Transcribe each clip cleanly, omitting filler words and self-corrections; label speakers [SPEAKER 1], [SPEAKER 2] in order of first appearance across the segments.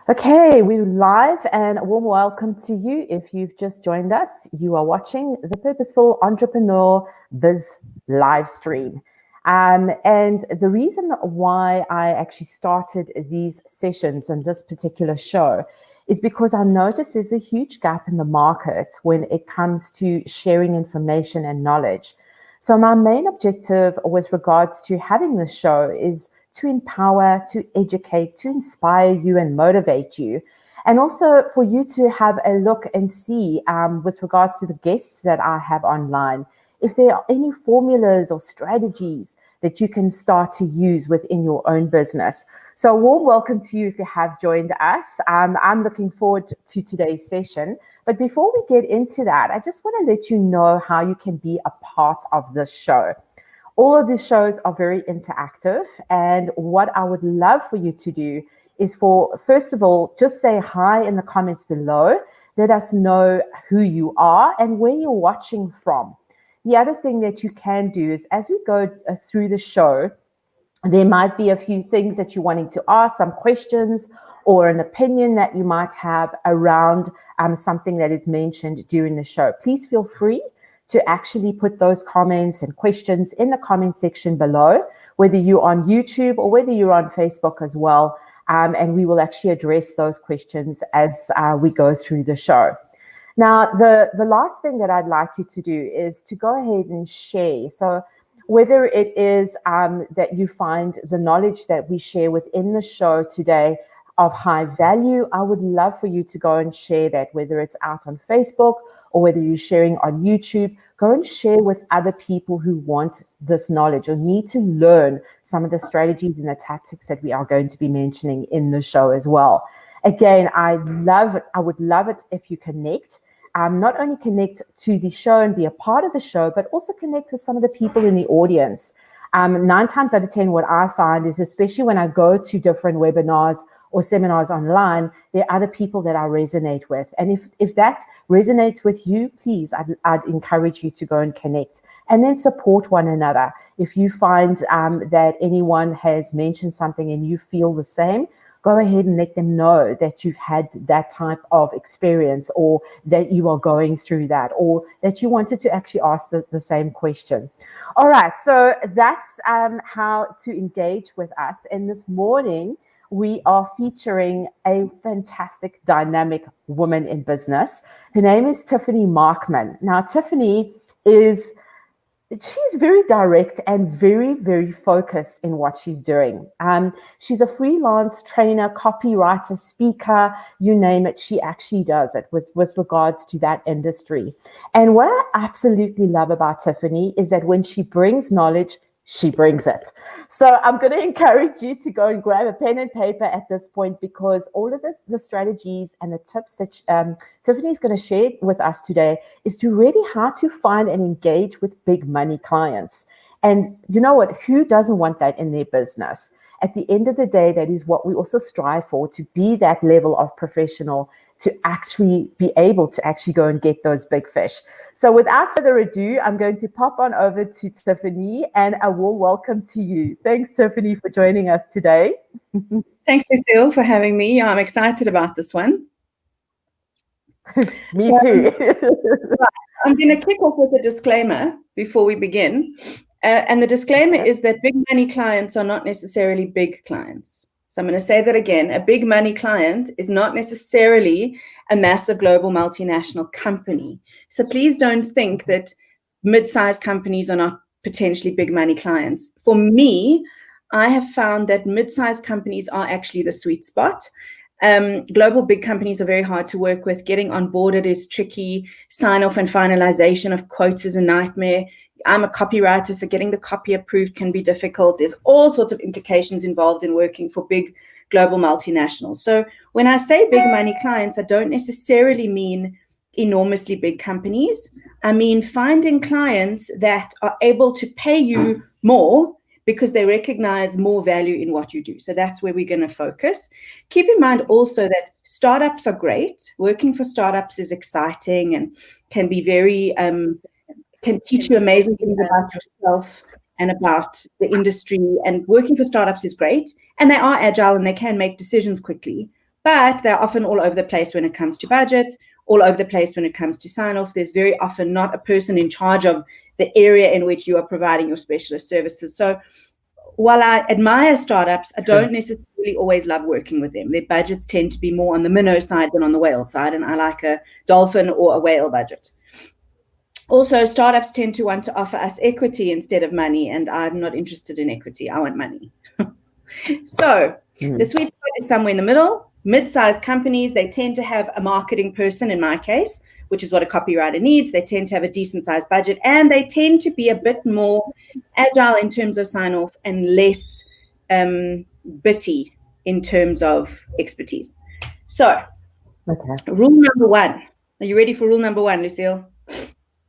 [SPEAKER 1] Okay, we're live, and a warm welcome to you. If you've just joined us, you are watching the Purposeful Entrepreneur Biz Livestream. And the reason why I actually started these sessions and this particular show is because I noticed there's a huge gap in the market when it comes to sharing information and knowledge. So my main objective with regards to having this show is to empower, to educate, to inspire you and motivate you. And also for you to have a look and see with regards to the guests that I have online, if there are any formulas or strategies that you can start to use within your own business. So a warm welcome to you if you have joined us. I'm looking forward to today's session. But before we get into that, I just want to let you know how you can be a part of this show. All of these shows are very interactive, and what I would love for you to do is first of all, just say hi in the comments below. Let us know who you are and where you're watching from. The other thing that you can do is, as we go through the show, there might be a few things that you're wanting to ask, some questions or an opinion that you might have around something that is mentioned during the show. Please feel free to actually put those comments and questions in the comment section below, whether you're on YouTube or whether you're on Facebook as well. And we will actually address those questions as we go through the show. Now, the last thing that I'd like you to do is to go ahead and share. So whether it is that you find the knowledge that we share within the show today of high value, I would love for you to go and share that, whether it's out on Facebook or whether you're sharing on YouTube. Go and share with other people who want this knowledge or need to learn some of the strategies and the tactics that we are going to be mentioning in the show as well. Again, I would love it if you connect. Not only connect to the show and be a part of the show, but also connect with some of the people in the audience. 9 times out of 10, what I find is, especially when I go to different webinars or seminars online, there are other people that I resonate with. And if that resonates with you, please, I'd encourage you to go and connect and then support one another. If you find that anyone has mentioned something and you feel the same, go ahead and let them know that you've had that type of experience, or that you are going through that, or that you wanted to actually ask the same question. All right, so that's how to engage with us. And this morning, we are featuring a fantastic, dynamic woman in business. Her name is Tiffany Markman. Now, Tiffany she's very direct and very, very focused in what she's doing. She's a freelance trainer, copywriter, speaker, you name it. She actually does it with regards to that industry. And what I absolutely love about Tiffany is that when she brings knowledge, she brings it. So I'm going to encourage you to go and grab a pen and paper at this point, because all of the strategies and the tips that Tiffany is going to share with us today is to really how to find and engage with big money clients. And you know what? Who doesn't want that in their business? At the end of the day, that is what we also strive for, to be that level of professional, to actually be able to actually go and get those big fish. So without further ado, I'm going to pop on over to Tiffany, and a warm welcome to you. Thanks, Tiffany, for joining us today.
[SPEAKER 2] Thanks, Lucille, for having me. I'm excited about this one.
[SPEAKER 1] Me too.
[SPEAKER 2] I'm going to kick off with a disclaimer before we begin. And the disclaimer is that big money clients are not necessarily big clients. So I'm going to say that again. A big money client is not necessarily a massive global multinational company. So please don't think that mid-sized companies are not potentially big money clients. For me, I have found that mid-sized companies are actually the sweet spot. Global big companies are very hard to work with. Getting onboarded is tricky. Sign-off and finalization of quotes is a nightmare. I'm a copywriter, so getting the copy approved can be difficult. There's all sorts of implications involved in working for big global multinationals. So when I say big money clients, I don't necessarily mean enormously big companies. I mean finding clients that are able to pay you more because they recognize more value in what you do. So that's where we're going to focus. Keep in mind also that startups are great. Working for startups is exciting and can be very... can teach you amazing things about yourself and about the industry. And working for startups is great, and they are agile and they can make decisions quickly, but they're often all over the place when it comes to budgets, all over the place when it comes to sign-off. There's very often not a person in charge of the area in which you are providing your specialist services. So while I admire startups, I don't necessarily always love working with them. Their budgets tend to be more on the minnow side than on the whale side, and I like a dolphin or a whale budget. Also, startups tend to want to offer us equity instead of money, and I'm not interested in equity. I want money. So the sweet spot is somewhere in the middle. Mid-sized companies, they tend to have a marketing person, in my case, which is what a copywriter needs. They tend to have a decent sized budget, and they tend to be a bit more agile in terms of sign-off and less bitty in terms of expertise. So, rule number one. Are you ready for rule number one, Lucille?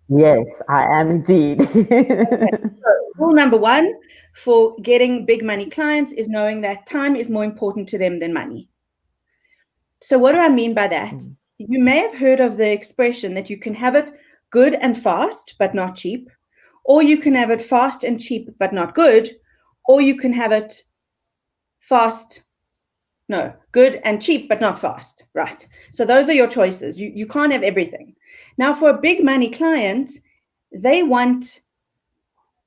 [SPEAKER 1] Yes, I am indeed.
[SPEAKER 2] So, rule number one for getting big money clients is knowing that time is more important to them than money. So what do I mean by that? You may have heard of the expression that you can have it good and fast, but not cheap, or you can have it fast and cheap, but not good, or you can have it good and cheap, but not fast, right? So those are your choices. You can't have everything. Now, for a big money client, they want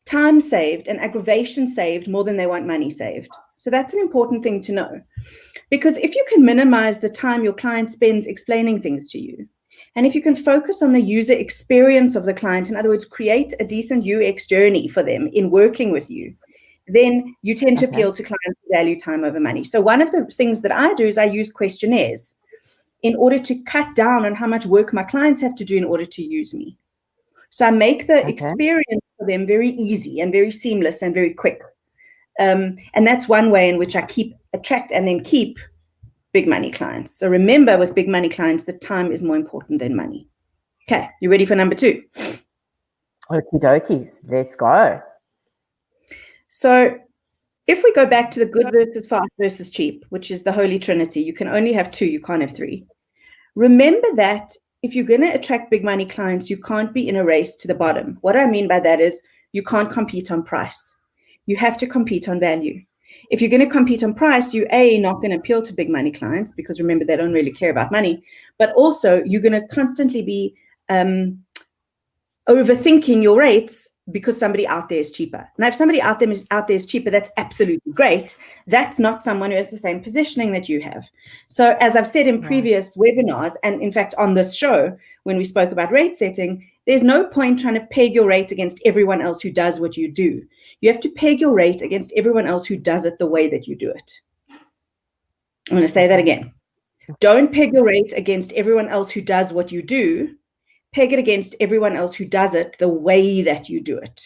[SPEAKER 2] time saved and aggravation saved more than they want money saved. So that's an important thing to know. Because if you can minimize the time your client spends explaining things to you, and if you can focus on the user experience of the client, in other words, create a decent UX journey for them in working with you, then you tend to appeal to clients who value time over money. So one of the things that I do is I use questionnaires in order to cut down on how much work my clients have to do in order to use me. So I make the experience for them very easy and very seamless and very quick. And that's one way in which I attract and then keep big money clients. So remember, with big money clients, that time is more important than money. Okay, you ready for number two?
[SPEAKER 1] Okie dokies, let's go.
[SPEAKER 2] So if we go back to the good versus fast versus cheap, which is the Holy Trinity, you can only have two, you can't have three. Remember that if you're going to attract big money clients, you can't be in a race to the bottom. What I mean by that is you can't compete on price. You have to compete on value. If you're going to compete on price, you're not going to appeal to big money clients, because remember, they don't really care about money, but also you're going to constantly be overthinking your rates because somebody out there is cheaper. Now, if somebody out there is cheaper, that's absolutely great. That's not someone who has the same positioning that you have. So as I've said in previous webinars, and in fact on this show, when we spoke about rate setting, there's no point trying to peg your rate against everyone else who does what you do. You have to peg your rate against everyone else who does it the way that you do it. I'm going to say that again. Don't peg your rate against everyone else who does what you do. Peg it against everyone else who does it the way that you do it.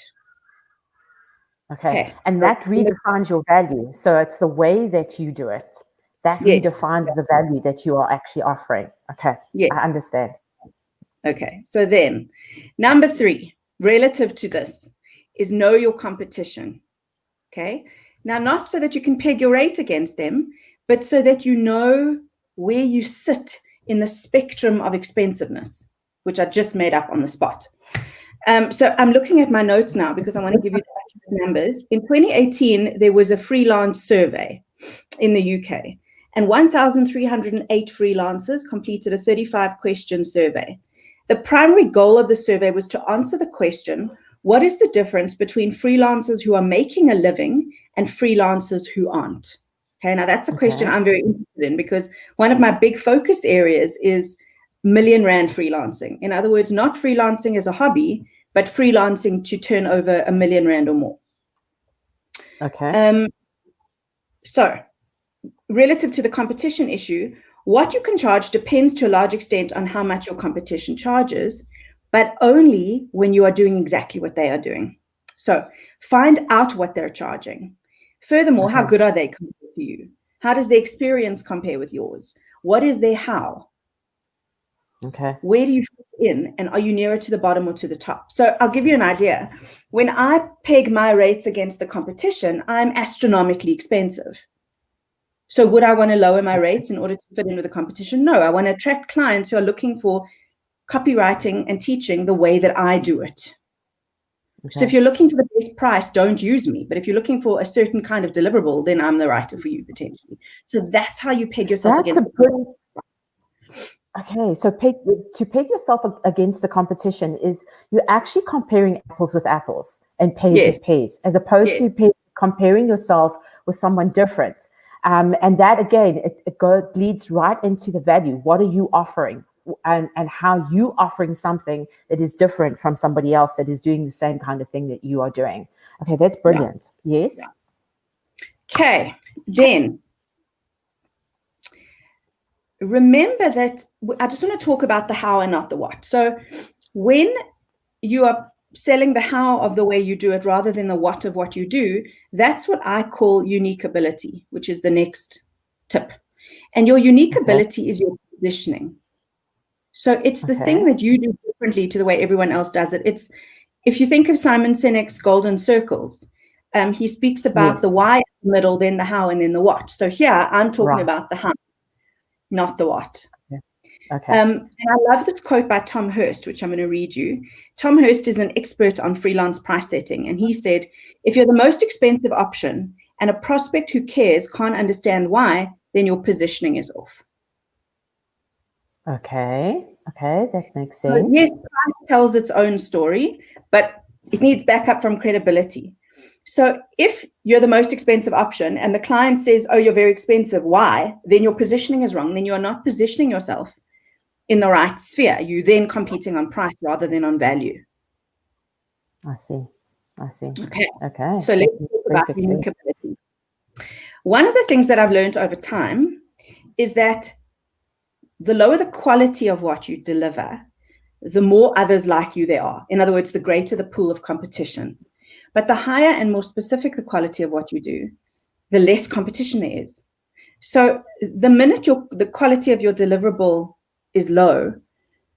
[SPEAKER 1] Okay. And so that redefines your value. So it's the way that you do it. That redefines the value that you are actually offering. Okay. Yes. I understand.
[SPEAKER 2] Okay. So then number three, relative to this, is know your competition. Okay. Now, not so that you can peg your rate against them, but so that you know where you sit in the spectrum of expensiveness, which I just made up on the spot. So I'm looking at my notes now because I want to give you the numbers. In 2018, there was a freelance survey in the UK, and 1,308 freelancers completed a 35-question survey. The primary goal of the survey was to answer the question, what is the difference between freelancers who are making a living and freelancers who aren't? Okay, now that's a question I'm very interested in, because one of my big focus areas is R1 million freelancing. In other words, not freelancing as a hobby, but freelancing to turn over R1 million or more.
[SPEAKER 1] Okay.
[SPEAKER 2] So relative to the competition issue, what you can charge depends to a large extent on how much your competition charges, but only when you are doing exactly what they are doing. So find out what they're charging. Furthermore, how good are they compared to you? How does their experience compare with yours? What is their how?
[SPEAKER 1] Okay.
[SPEAKER 2] Where do you fit in, and are you nearer to the bottom or to the top? So I'll give you an idea. When I peg my rates against the competition, I'm astronomically expensive. So would I want to lower my rates in order to fit in with the competition? No, I want to attract clients who are looking for copywriting and teaching the way that I do it. So if you're looking for the best price, don't use me. But if you're looking for a certain kind of deliverable, then I'm the writer for you potentially. So that's how you peg yourself against the competition.
[SPEAKER 1] Okay, so to peg yourself against the competition is you're actually comparing apples with apples and pears with pears, as opposed to comparing yourself with someone different. And that, again, it leads right into the value. What are you offering? And how you offering something that is different from somebody else that is doing the same kind of thing that you are doing. Okay, that's brilliant. Yeah. Yes.
[SPEAKER 2] Yeah. Okay, then remember that I just want to talk about the how and not the what. So when you are selling the how of the way you do it rather than the what of what you do, that's what I call unique ability, which is the next tip. And your unique ability is your positioning. So it's the thing that you do differently to the way everyone else does it. It's, if you think of Simon Sinek's golden circles, he speaks about the why in the middle, then the how, and then the what. So here I'm talking about the how, not the what. And I love this quote by Tom Hurst, which I'm going to read you. Tom Hurst is an expert on freelance price setting. And he said, if you're the most expensive option and a prospect who cares can't understand why, then your positioning is off.
[SPEAKER 1] Okay, that makes sense.
[SPEAKER 2] So yes, price tells its own story, but it needs backup from credibility. So if you're the most expensive option and the client says, oh, you're very expensive, why? Then your positioning is wrong. Then you're not positioning yourself in the right sphere. You're then competing on price rather than on value.
[SPEAKER 1] I see.
[SPEAKER 2] Okay. So let's talk about unique ability. One of the things that I've learned over time is that the lower the quality of what you deliver, the more others like you there are. In other words, the greater the pool of competition. But the higher and more specific the quality of what you do, the less competition there is. So the minute the quality of your deliverable is low,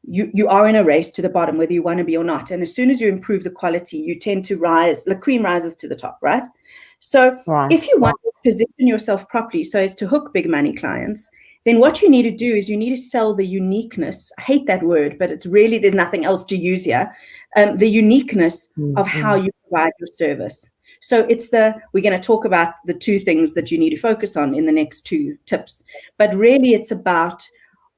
[SPEAKER 2] you are in a race to the bottom, whether you want to be or not. And as soon as you improve the quality, you tend to rise, the cream rises to the top, right? So if you want to position yourself properly so as to hook big money clients, then what you need to do is you need to sell the uniqueness. I hate that word, but it's really, there's nothing else to use here. The uniqueness of how you provide your service. So we're going to talk about the two things that you need to focus on in the next two tips. But really it's about,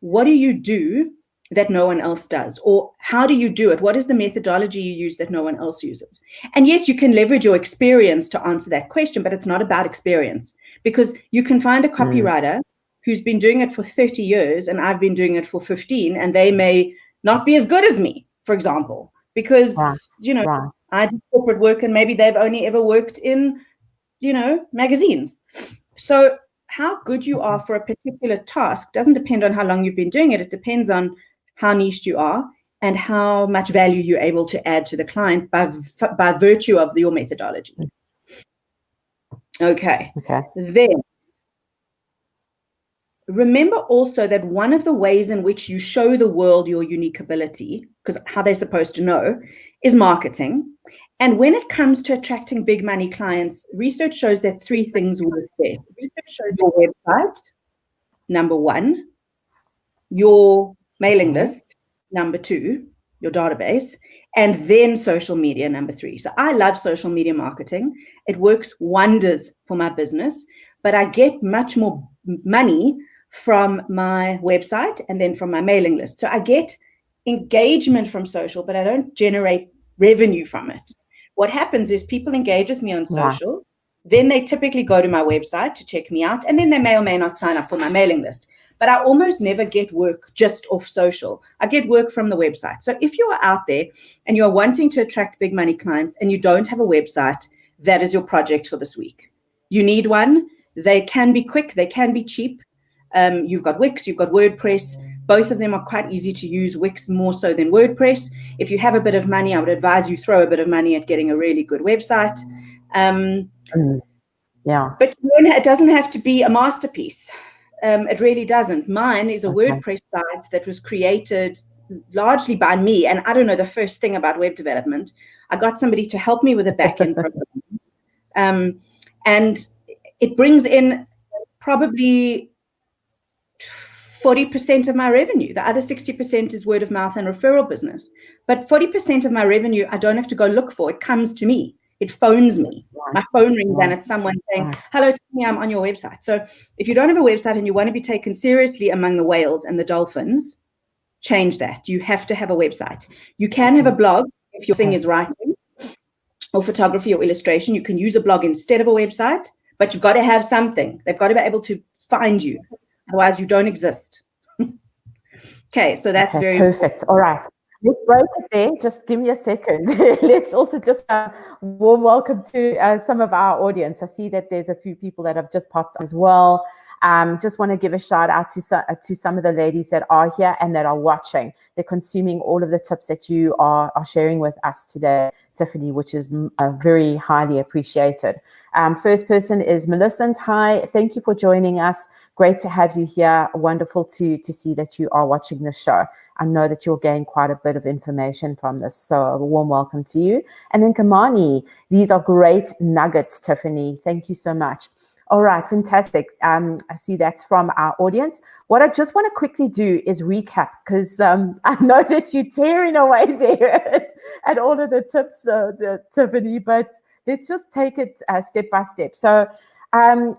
[SPEAKER 2] what do you do that no one else does? Or how do you do it? What is the methodology you use that no one else uses? And yes, you can leverage your experience to answer that question, but it's not about experience, because you can find a copywriter who's been doing it for 30 years and I've been doing it for 15, and they may not be as good as me, for example, because, I do corporate work and maybe they've only ever worked in, magazines. So how good you are for a particular task doesn't depend on how long you've been doing it. It depends on how niche you are and how much value you're able to add to the client by virtue of your methodology. Okay. Then remember also that one of the ways in which you show the world your unique ability, because how they're supposed to know, is marketing. And when it comes to attracting big money clients, research shows that three things work best. Research shows your website, number one, your mailing list, number two, your database, and then social media, number three. So I love social media marketing. It works wonders for my business, but I get much more money from my website and then from my mailing list. So I get engagement from social, but I don't generate revenue from it. What happens is people engage with me on social, then they typically go to my website to check me out, and then they may or may not sign up for my mailing list. But I almost never get work just off social. I get work from the website. So if you are out there and you are wanting to attract big money clients and you don't have a website, that is your project for this week. You need one. They can be quick. They can be cheap. You've got Wix, you've got WordPress. Both of them are quite easy to use, Wix more so than WordPress. If you have a bit of money, I would advise you throw a bit of money at getting a really good website. But it doesn't have to be a masterpiece. It really doesn't. Mine is a WordPress site that was created largely by me. And I don't know the first thing about web development. I got somebody to help me with a backend program. And it brings in probably 40% of my revenue. The other 60% is word of mouth and referral business. But 40% of my revenue, I don't have to go look for. It comes to me. It phones me. My phone rings and it's someone saying, hello, Tiffany, I'm on your website. So if you don't have a website and you want to be taken seriously among the whales and the dolphins, change that. You have to have a website. You can have a blog if your thing is writing or photography or illustration. You can use a blog instead of a website, but you've got to have something. They've got to be able to find you. Otherwise, you don't exist. Okay, so that's very
[SPEAKER 1] perfect. All right. Let's break it there. Just give me a second. Let's also just warm welcome to some of our audience. I see that there's a few people that have just popped as well. Just want to give a shout out to some of the ladies that are here and that are watching. They're consuming all of the tips that you are sharing with us today, Tiffany, which is very highly appreciated. First person is Millicent. Hi, thank you for joining us. Great to have you here. Wonderful to see that you are watching this show. I know that you'll gain quite a bit of information from this. So a warm welcome to you. And then Kamani, these are great nuggets, Tiffany. Thank you so much. All right, fantastic. I see that's from our audience. What I just want to quickly do is recap, because I know that you're tearing away there at all of the tips, Tiffany, but let's just take it step by step. So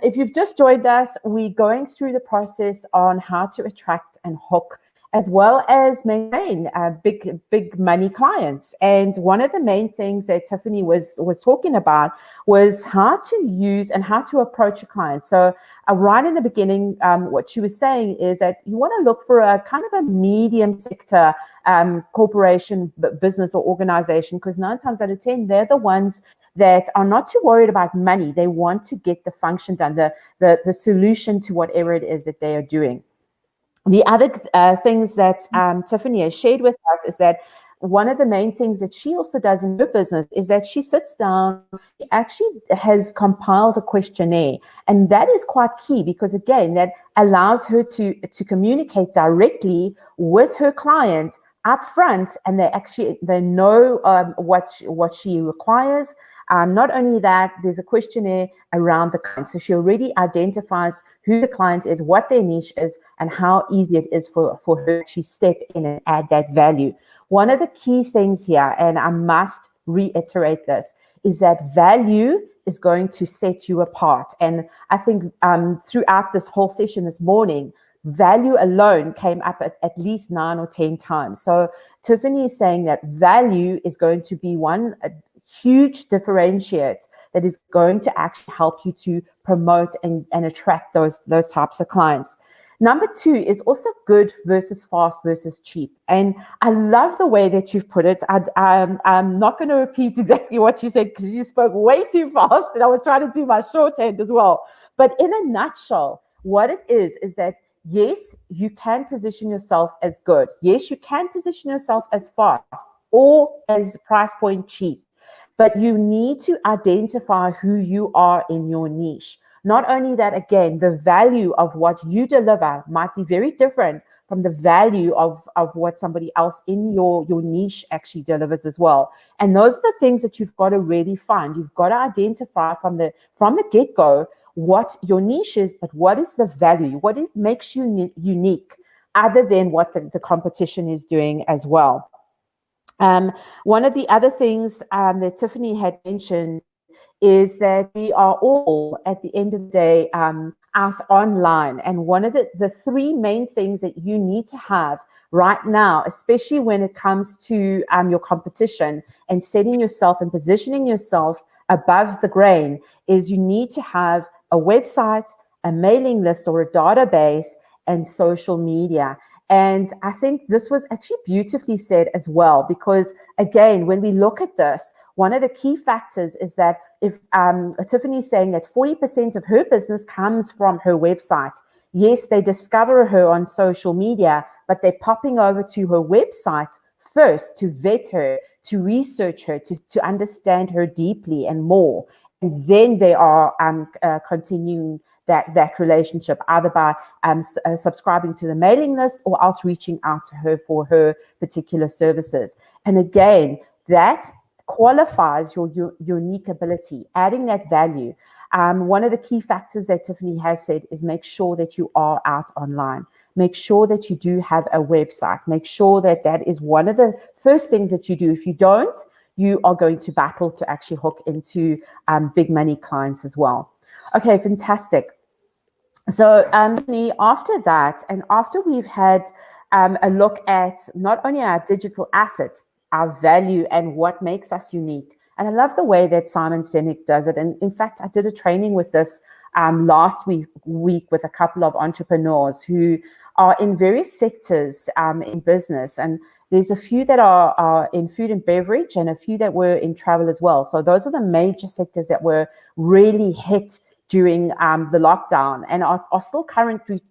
[SPEAKER 1] if you've just joined us, we're going through the process on how to attract and hook, as well as maintain big money clients. And one of the main things that Tiffany was talking about was how to use and how to approach a client. So right in the beginning, what she was saying is that you want to look for a kind of a medium sector corporation, business or organization, because 9 times out of 10, they're the ones that are not too worried about money. They want to get the function done, the solution to whatever it is that they are doing. The other things that Tiffany has shared with us is that one of the main things that she also does in her business is that she sits down, she actually has compiled a questionnaire. And that is quite key because, again, that allows her to communicate directly with her client up front, and they know what she requires. Not only that, there's a questionnaire around the client. So she already identifies who the client is, what their niche is, and how easy it is for her to actually step in and add that value. One of the key things here, and I must reiterate this, is that value is going to set you apart. And I think throughout this whole session this morning, value alone came up at least 9 or 10 times. So Tiffany is saying that value is going to be one huge differentiate that is going to actually help you to promote and attract those types of clients. Number 2 is also good versus fast versus cheap. And I love the way that you've put it. I'm not going to repeat exactly what you said because you spoke way too fast and I was trying to do my shorthand as well. But in a nutshell, what it is that yes, you can position yourself as good. Yes, you can position yourself as fast or as price point cheap. But you need to identify who you are in your niche. Not only that, again, the value of what you deliver might be very different from the value of what somebody else in your niche actually delivers as well. And those are the things that you've got to really find. You've got to identify from the get-go what your niche is, but what is the value? What it makes you unique other than what the competition is doing as well. One of the other things that Tiffany had mentioned is that we are all, at the end of the day, out online. And one of the 3 main things that you need to have right now, especially when it comes to your competition and setting yourself and positioning yourself above the grain, is you need to have a website, a mailing list or a database, and social media. And I think this was actually beautifully said as well, because again, when we look at this, one of the key factors is that if Tiffany's saying that 40% of her business comes from her website. Yes, they discover her on social media, but they're popping over to her website first to vet her, to research her, to understand her deeply and more. And then they are continuing that relationship, either by subscribing to the mailing list or else reaching out to her for her particular services. And again, that qualifies your unique ability, adding that value. One of the key factors that Tiffany has said is make sure that you are out online. make sure that you do have a website. Make sure that that is one of the first things that you do. If you don't, you are going to battle to actually hook into big money clients as well. Okay, fantastic. So after that, and after we've had a look at not only our digital assets, our value, and what makes us unique. And I love the way that Simon Sinek does it. And in fact, I did a training with this last week with a couple of entrepreneurs who are in various sectors in business. And there's a few that are in food and beverage and a few that were in travel as well. So those are the major sectors that were really hit during the lockdown and are still currently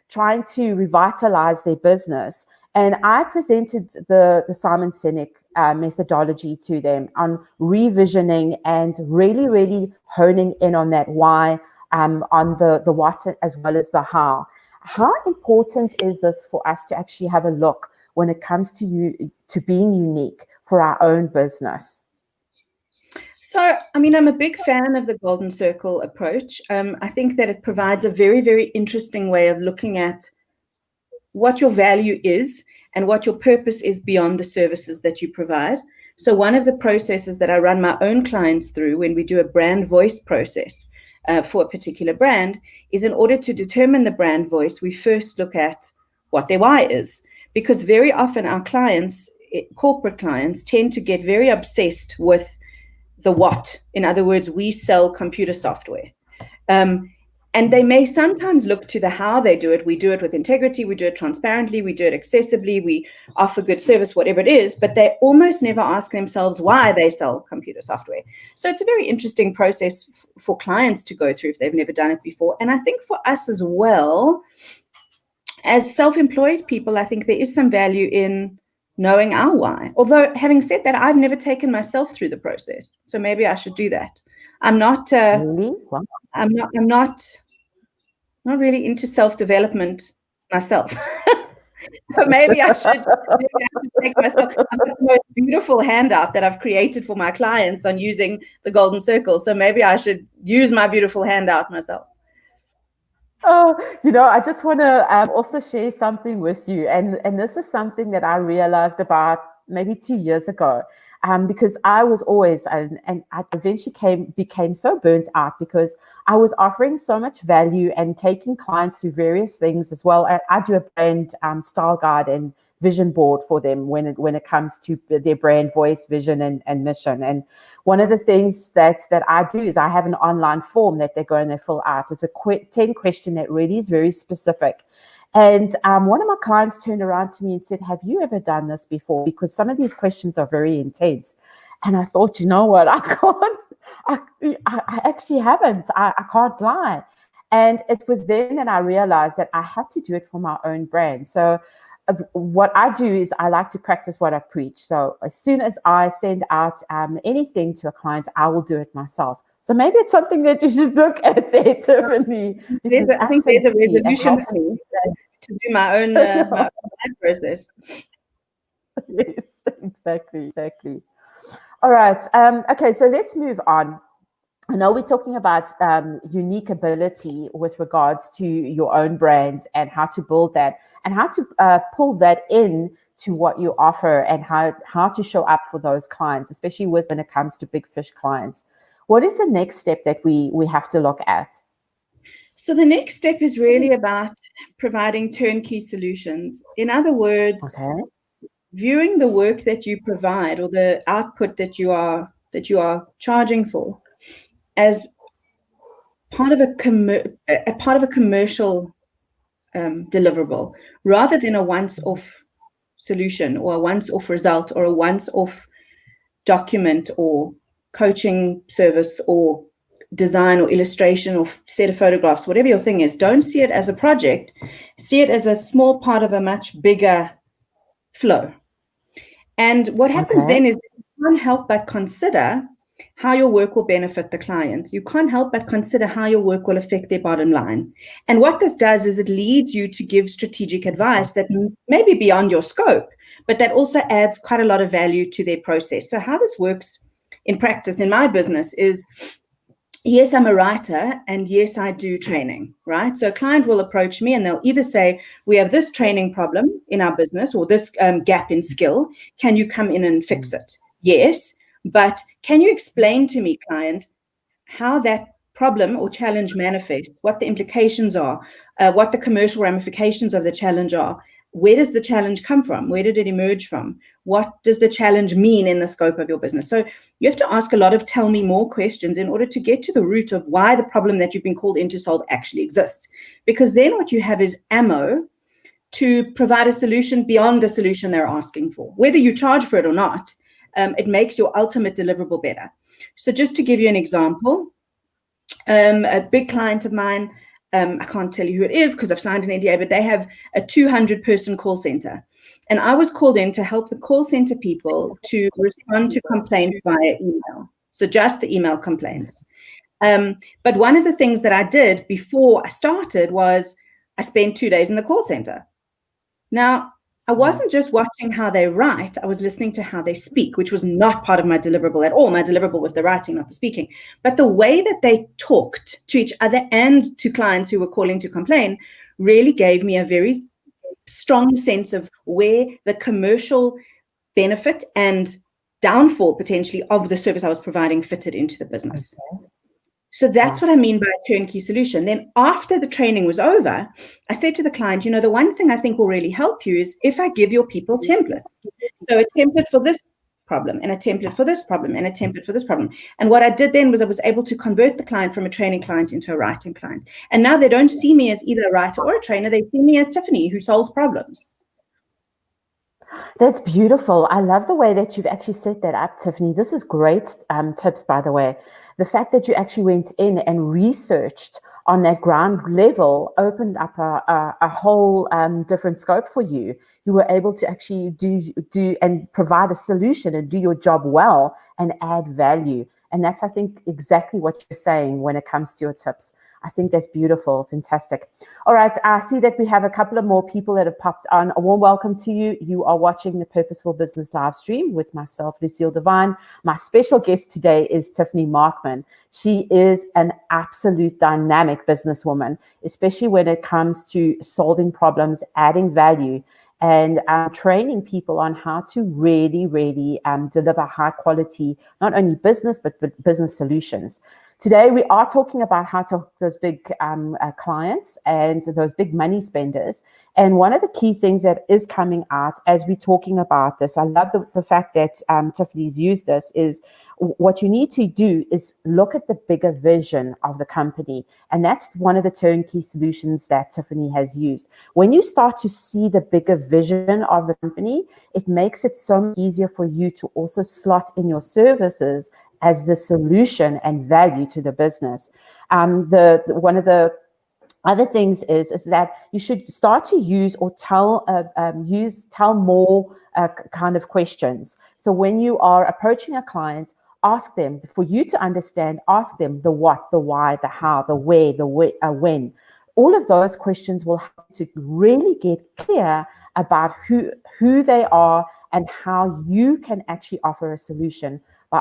[SPEAKER 1] trying to revitalize their business. And I presented the Simon Sinek methodology to them on revisioning and really honing in on that why, on the what as well as the how. How important is this for us to actually have a look when it comes to being unique for our own business?
[SPEAKER 2] So, I mean, I'm a big fan of the golden circle approach. I think that it provides a very interesting way of looking at what your value is and what your purpose is beyond the services that you provide. So one of the processes that I run my own clients through when we do a brand voice process for a particular brand is, in order to determine the brand voice, we first look at what their why is. Because very often our clients, corporate clients, tend to get very obsessed with the what. In other words, we sell computer software. And they may sometimes look to the how they do it. We do it with integrity, we do it transparently, we do it accessibly, we offer good service, whatever it is, but they almost never ask themselves why they sell computer software. So it's a very interesting process for clients to go through if they've never done it before. And I think for us as well, as self-employed people, I think there is some value in knowing our why. Although, having said that, I've never taken myself through the process, so maybe I should do that. I'm not.
[SPEAKER 1] Really? Wow.
[SPEAKER 2] I'm not really into self-development myself. So maybe I should take myself. I've got the most beautiful handout that I've created for my clients on using the golden circle. So maybe I should use my beautiful handout myself.
[SPEAKER 1] Oh, I just want to also share something with you. And this is something that I realized about maybe 2 years ago, because I was always, and I eventually became so burnt out because I was offering so much value and taking clients through various things as well. I do a brand style guide and vision board for them when it comes to their brand voice, vision, and mission. And one of the things that I do is I have an online form that they go and they fill out. It's a 10 question that really is very specific. And one of my clients turned around to me and said, "Have you ever done this before? Because some of these questions are very intense." And I thought, you know what, I actually haven't. I can't lie. And it was then that I realized that I had to do it for my own brand. So what I do is I like to practice what I preach. So as soon as I send out anything to a client, I will do it myself. So maybe it's something that you should look at there, Tiffany.
[SPEAKER 2] I think there's a resolution for me to do my own process.
[SPEAKER 1] Yes, exactly. All right. Okay, so let's move on. I know we're talking about unique ability with regards to your own brand and how to build that and how to pull that in to what you offer and how to show up for those clients, especially when it comes to big fish clients. What is the next step that we have to look at?
[SPEAKER 2] So the next step is really about providing turnkey solutions. In other words, viewing the work that you provide or the output that you are charging for as part of a commercial deliverable, rather than a once-off solution or a once-off result or a once-off document or coaching service or design or illustration or set of photographs, whatever your thing is. Don't see it as a project. See it as a small part of a much bigger flow. And what happens then is you can't help but consider how your work will benefit the client. You can't help but consider how your work will affect their bottom line. And what this does is it leads you to give strategic advice that may be beyond your scope, but that also adds quite a lot of value to their process. So how this works in practice in my business is yes, I'm a writer, and yes, I do training, right? So a client will approach me and they'll either say, we have this training problem in our business or this gap in skill. Can you come in and fix it? Yes, but can you explain to me, client, how that problem or challenge manifests, what the implications are, what the commercial ramifications of the challenge are? Where does the challenge come from? Where did it emerge from? What does the challenge mean in the scope of your business? So you have to ask a lot of tell me more questions in order to get to the root of why the problem that you've been called in to solve actually exists. Because then what you have is ammo to provide a solution beyond the solution they're asking for. Whether you charge for it or not, it makes your ultimate deliverable better. So just to give you an example, a big client of mine, I can't tell you who it is because I've signed an NDA, but they have a 200-person call center. And I was called in to help the call center people to respond to complaints via email. So just the email complaints. But one of the things that I did before I started was I spent 2 days in the call center. Now, I wasn't just watching how they write, I was listening to how they speak, which was not part of my deliverable at all. My deliverable was the writing, not the speaking. But the way that they talked to each other and to clients who were calling to complain really gave me a very strong sense of where the commercial benefit and downfall potentially of the service I was providing fitted into the business. Okay. So that's what I mean by a turnkey solution. Then after the training was over, I said to the client, the one thing I think will really help you is if I give your people templates. So a template for this problem and a template for this problem and a template for this problem. And what I did then was I was able to convert the client from a training client into a writing client. And now they don't see me as either a writer or a trainer. They see me as Tiffany, who solves problems.
[SPEAKER 1] That's beautiful. I love the way that you've actually set that up, Tiffany. This is great tips, by the way. The fact that you actually went in and researched on that ground level opened up a whole different scope for you. You were able to actually do and provide a solution and do your job well and add value. And that's, I think, exactly what you're saying when it comes to your tips. I think that's beautiful. Fantastic. All right. I see that we have a couple of more people that have popped on. A warm welcome to you. You are watching the Purposeful Business live stream with myself, Lucille Devine. My special guest today is Tiffany Markman. She is an absolute dynamic businesswoman, especially when it comes to solving problems, adding value, and training people on how to really deliver high quality, not only business, but business solutions. Today, we are talking about how to hook those big clients and those big money spenders. And one of the key things that is coming out as we're talking about this, I love the fact that Tiffany's used this, is what you need to do is look at the bigger vision of the company. And that's one of the turnkey solutions that Tiffany has used. When you start to see the bigger vision of the company, it makes it so much easier for you to also slot in your services as the solution and value to the business. One of the other things is that you should start to use or tell more kind of questions. So when you are approaching a client, ask them, for you to understand, ask them the what, the why, the how, the where, the when. All of those questions will help to really get clear about who they are and how you can actually offer a solution by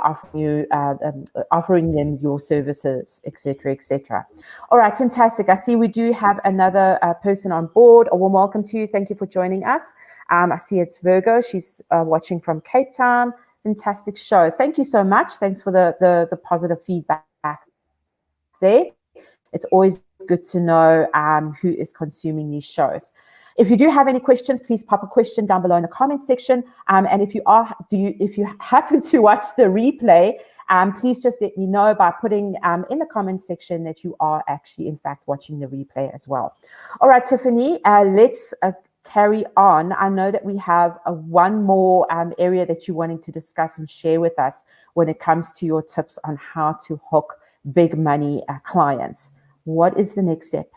[SPEAKER 1] offering them your services, etc., etc. All right, fantastic. I see we do have another person on board. A warm welcome to you. Thank you for joining us. I see it's Virgo. She's watching from Cape Town. Fantastic show. Thank you so much. Thanks for the positive feedback there. It's always good to know who is consuming these shows. If you do have any questions, please pop a question down below in the comment section. And if you happen to watch the replay, please just let me know by putting in the comment section that you are actually, in fact, watching the replay as well. All right, Tiffany, let's carry on. I know that we have one more area that you're wanting to discuss and share with us when it comes to your tips on how to hook big money clients. What is the next step?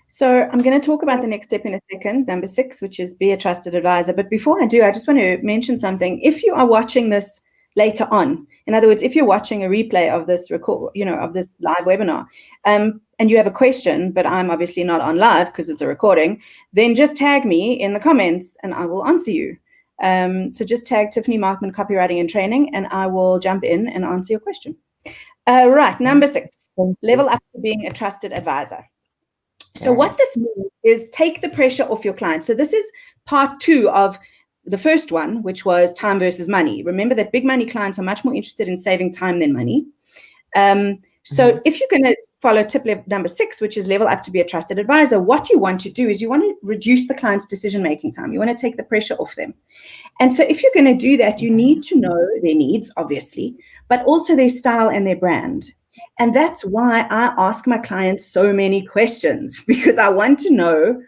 [SPEAKER 2] So I'm going to talk about the next step in a second, number 6, which is be a trusted advisor. But before I do, I just want to mention something. If you are watching this later on, in other words, if you're watching a replay of this of this live webinar, and you have a question, but I'm obviously not on live because it's a recording, then just tag me in the comments and I will answer you. So just tag Tiffany Markman Copywriting and Training, and I will jump in and answer your question. Right, number 6, level up to being a trusted advisor. So what this means is take the pressure off your client. So this is part 2 of the first one, which was time versus money. Remember that big money clients are much more interested in saving time than money. So if you're going to follow tip number 6, which is level up to be a trusted advisor, what you want to do is you want to reduce the client's decision-making time. You want to take the pressure off them. And so if you're going to do that, you need to know their needs, obviously, but also their style and their brand. And that's why I ask my clients so many questions, because I want to know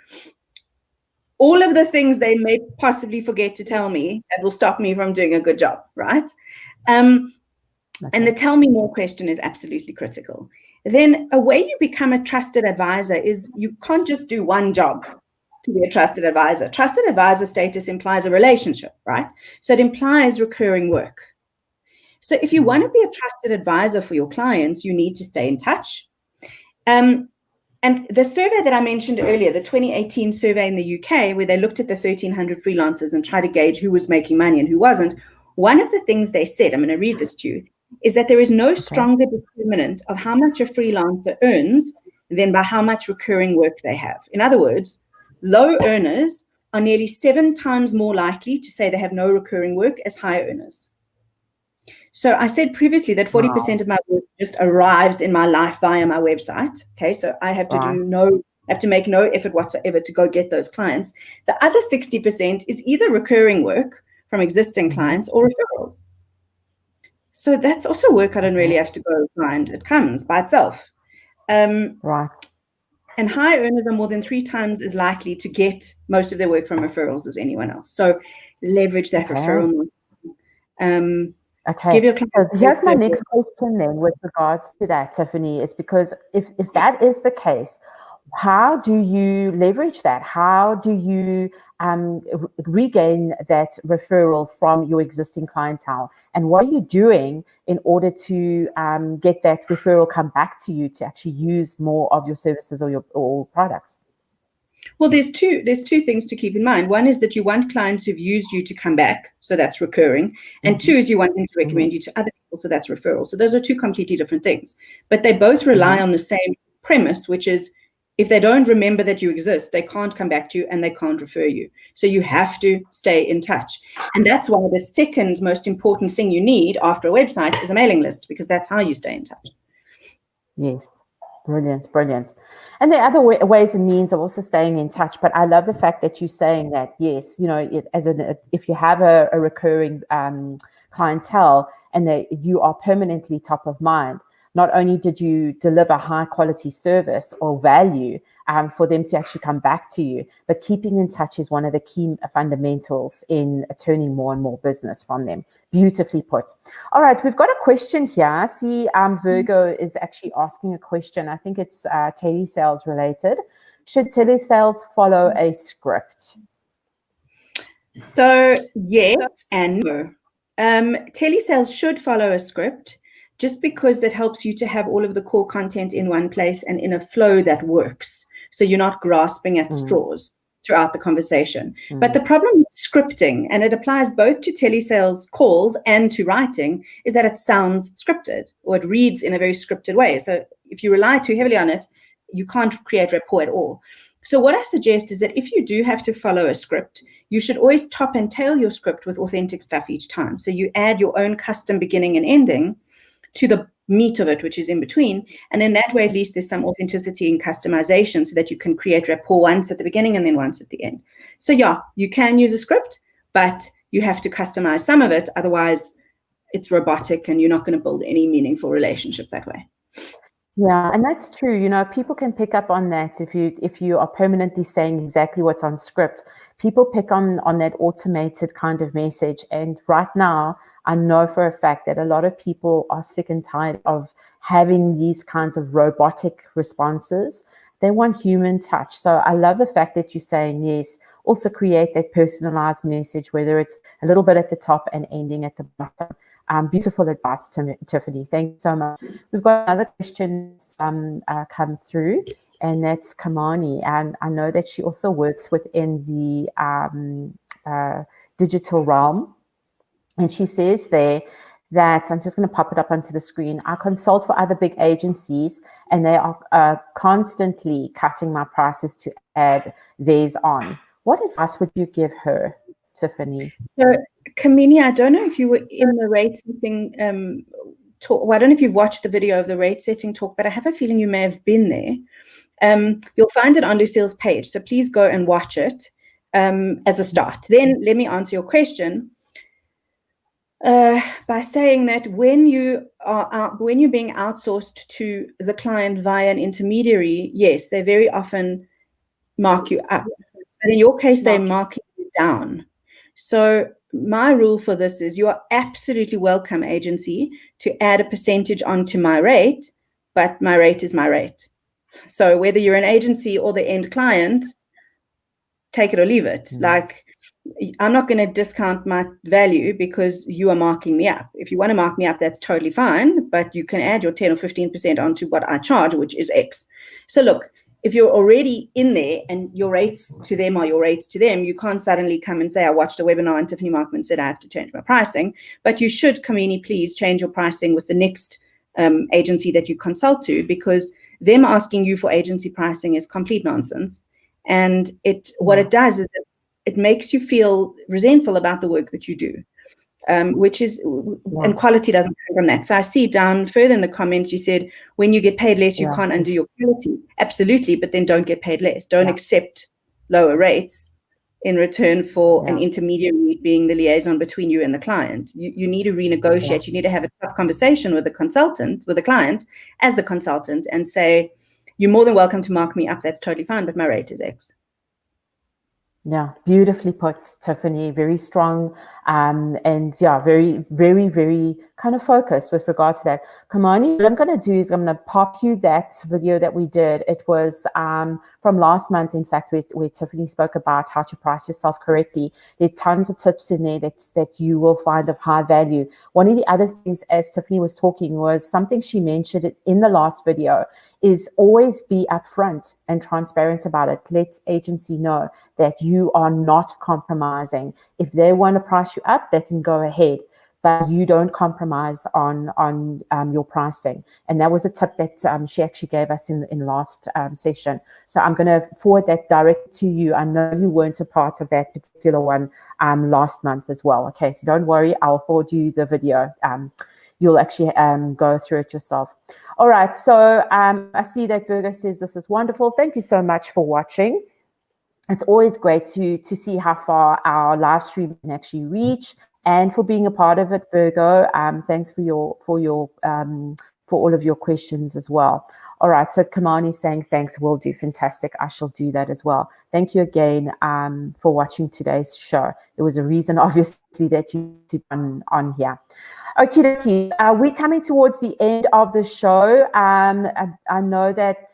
[SPEAKER 2] all of the things they may possibly forget to tell me that will stop me from doing a good job, right? And the tell me more question is absolutely critical. Then a way you become a trusted advisor is you can't just do one job to be a trusted advisor. Trusted advisor status implies a relationship, right? So it implies recurring work. So if you want to be a trusted advisor for your clients, you need to stay in touch. And the survey that I mentioned earlier, the 2018 survey in the UK, where they looked at the 1,300 freelancers and tried to gauge who was making money and who wasn't, one of the things they said, I'm going to read this to you, is that there is no stronger determinant of how much a freelancer earns than by how much recurring work they have. In other words, low earners are nearly 7 times more likely to say they have no recurring work as high earners. So I said previously that 40% of my work just arrives in my life via my website. Okay, so I have to make no effort whatsoever to go get those clients. The other 60% is either recurring work from existing clients or referrals. So that's also work I don't really have to go find. It comes by itself. And high earners are more than 3 times as likely to get most of their work from referrals as anyone else. So leverage that referral.
[SPEAKER 1] Okay, so here's my next question then with regards to that, Tiffany, is because if that is the case, how do you leverage that? How do you regain that referral from your existing clientele? And what are you doing in order to get that referral come back to you to actually use more of your services or your products?
[SPEAKER 2] Well, there's two things to keep in mind. One is that you want clients who've used you to come back, so that's recurring. And 2 is you want them to recommend you to other people, so that's referral. So those are 2 completely different things. But they both rely on the same premise, which is if they don't remember that you exist, they can't come back to you and they can't refer you. So you have to stay in touch. And that's why the second most important thing you need after a website is a mailing list, because that's how you stay in touch.
[SPEAKER 1] Yes. Brilliant, brilliant. And there are other ways and means of also staying in touch. But I love the fact that you're saying that, yes, you know, if you have a recurring clientele and that you are permanently top of mind, not only did you deliver high quality service or value for them to actually come back to you, but keeping in touch is one of the key fundamentals in turning more and more business from them. Beautifully put. All right, we've got a question here. I see Virgo is actually asking a question. I think it's telesales related. Should telesales follow a script?
[SPEAKER 2] So yes and no. Telesales should follow a script, just because that helps you to have all of the core content in one place and in a flow that works. So you're not grasping at straws throughout the conversation. But the problem with scripting, and it applies both to telesales calls and to writing, is that it sounds scripted, or it reads in a very scripted way. So if you rely too heavily on it, you can't create rapport at all. So what I suggest is that if you do have to follow a script, you should always top and tail your script with authentic stuff each time. So you add your own custom beginning and ending to the meat of it, which is in between. And then that way, at least there's some authenticity and customization so that you can create rapport once at the beginning and then once at the end. So yeah, you can use a script, but you have to customize some of it. Otherwise, it's robotic and you're not going to build any meaningful relationship that way.
[SPEAKER 1] Yeah, and that's true. You know, people can pick up on that if you are permanently saying exactly what's on script. People pick on that automated kind of message. And right now, I know for a fact that a lot of people are sick and tired of having these kinds of robotic responses. They want human touch. So I love the fact that you're saying, yes, also create that personalized message, whether it's a little bit at the top and ending at the bottom. Beautiful advice, Tiffany. Thank you so much. We've got another question come through, and that's Kamani. And I know that she also works within the digital realm. And she says there that I'm just going to pop it up onto the screen. I consult for other big agencies, and they are constantly cutting my prices to add theirs on. What advice would you give her, Tiffany?
[SPEAKER 2] So, Kamini, I don't know if you were in the rate setting talk. Well, I don't know if you've watched the video of the rate setting talk, but I have a feeling you may have been there. You'll find it on Lucille's page, so please go and watch it as a start. Then let me answer your question by saying that when you're being outsourced to the client via an intermediary, yes, they very often mark you up, but in your case, they mark you down. So my rule for this is you are absolutely welcome, agency, to add a percentage onto my rate, but my rate is my rate. So whether you're an agency or the end client, take it or leave it. Like, I'm not going to discount my value because you are marking me up. If you want to mark me up, that's totally fine, but you can add your 10 or 15% onto what I charge, which is X. So look, if you're already in there and your rates to them are your rates to them, you can't suddenly come and say, I watched a webinar and Tiffany Markman said I have to change my pricing. But you should, Kamini, please change your pricing with the next agency that you consult to, because them asking you for agency pricing is complete nonsense. And what it does is it makes you feel resentful about the work that you do, which is, and quality doesn't come from that. So I see down further in the comments, you said, when you get paid less, you can't undo your quality. Absolutely, but then don't get paid less. Don't accept lower rates in return for an intermediary being the liaison between you and the client. You need to renegotiate. You need to have a tough conversation with the consultant, with the client as the consultant, and say, you're more than welcome to mark me up. That's totally fine, but my rate is X.
[SPEAKER 1] Yeah, beautifully put, Tiffany. Very strong, and yeah, very, very, very kind of focused with regards to that. Kamani, what I'm going to do is I'm going to pop you that video that we did. It was from last month, in fact, where Tiffany spoke about how to price yourself correctly. There are tons of tips in there that you will find of high value. One of the other things, as Tiffany was talking, was something she mentioned in the last video, is always be upfront and transparent about it. Let agency know that you are not compromising. If they want to price you up, they can go ahead, but you don't compromise on your pricing. And that was a tip that she actually gave us in last session. So I'm going to forward that directly to you. I know you weren't a part of that particular one last month as well. Okay, so don't worry, I'll forward you the video. You'll actually go through it yourself. All right, so I see that Virgo says this is wonderful. Thank you so much for watching. It's always great to see how far our live stream can actually reach, and for being a part of it, Virgo. Thanks for all of your questions as well. All right, so Kamani saying thanks, will do, fantastic. I shall do that as well. Thank you again for watching today's show. There was a reason, obviously, that you on here. Okie dokie, we're coming towards the end of the show. I know that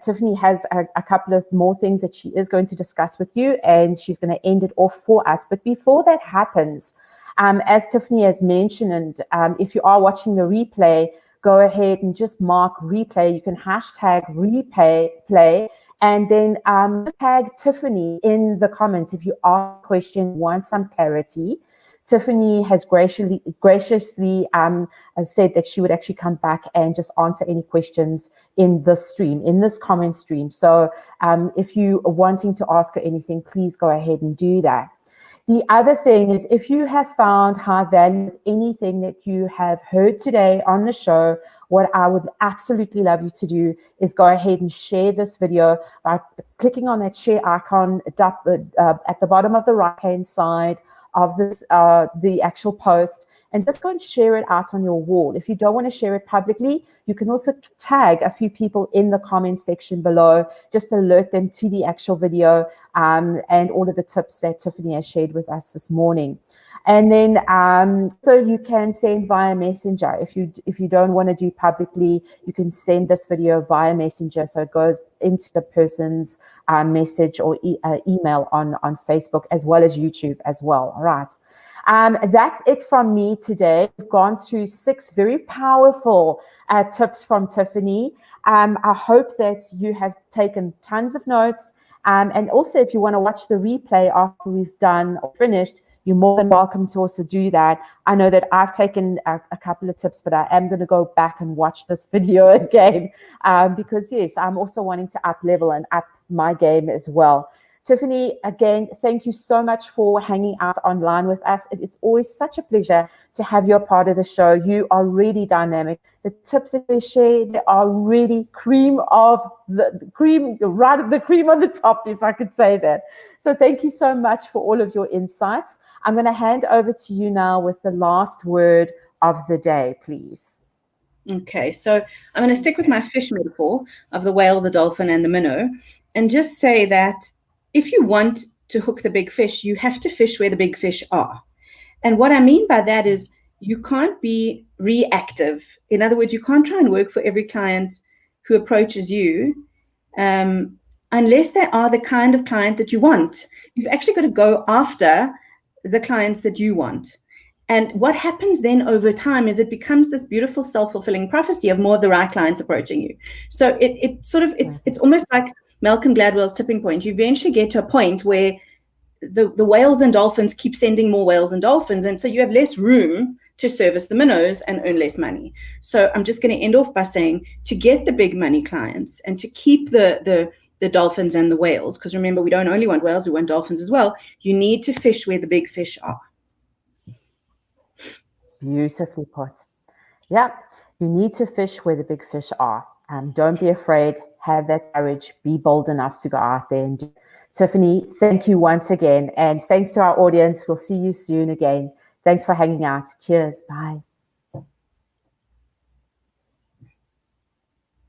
[SPEAKER 1] Tiffany has a couple of more things that she is going to discuss with you, and she's going to end it off for us. But before that happens, as Tiffany has mentioned, if you are watching the replay, go ahead and just mark replay. You can hashtag replay, and then tag Tiffany in the comments if you are questioning, want some clarity. Tiffany has graciously said that she would actually come back and just answer any questions in this stream, in this comment stream. So if you are wanting to ask her anything, please go ahead and do that. The other thing is, if you have found high value with anything that you have heard today on the show, what I would absolutely love you to do is go ahead and share this video by clicking on that share icon at the bottom of the right-hand side of this, the actual post, and just go and share it out on your wall. If you don't want to share it publicly, you can also tag a few people in the comment section below, just alert them to the actual video and all of the tips that Tiffany has shared with us this morning. And then so you can send via Messenger. If you don't want to do publicly, you can send this video via Messenger, so it goes into the person's message or email on Facebook, as well as YouTube as well. All right. That's it from me today. We've gone through 6 very powerful tips from Tiffany. I hope that you have taken tons of notes. And also, if you want to watch the replay after we've done or finished, you're more than welcome to also do that. I know that I've taken a couple of tips, but I am going to go back and watch this video again because, yes, I'm also wanting to up level and up my game as well. Tiffany, again, thank you so much for hanging out online with us. It is always such a pleasure to have you a part of the show. You are really dynamic. The tips that we share, they are really cream of the cream, right at the cream on the top, if I could say that. So thank you so much for all of your insights. I'm going to hand over to you now with the last word of the day, please.
[SPEAKER 2] Okay, so I'm going to stick with my fish metaphor of the whale, the dolphin, and the minnow, and just say that if you want to hook the big fish, you have to fish where the big fish are. And what I mean by that is you can't be reactive. In other words, you can't try and work for every client who approaches you unless they are the kind of client that you want. You've actually got to go after the clients that you want. And what happens then over time is it becomes this beautiful self-fulfilling prophecy of more of the right clients approaching you. So it's almost like Malcolm Gladwell's tipping point. You eventually get to a point where the whales and dolphins keep sending more whales and dolphins, and so you have less room to service the minnows and earn less money. So I'm just going to end off by saying, to get the big money clients and to keep the dolphins and the whales, because remember, we don't only want whales, we want dolphins as well, you need to fish where the big fish are.
[SPEAKER 1] Beautifully put. Yeah, you need to fish where the big fish are. Don't be afraid. Have that courage. Be bold enough to go out there and do. Tiffany, thank you once again. And thanks to our audience. We'll see you soon again. Thanks for hanging out. Cheers. Bye.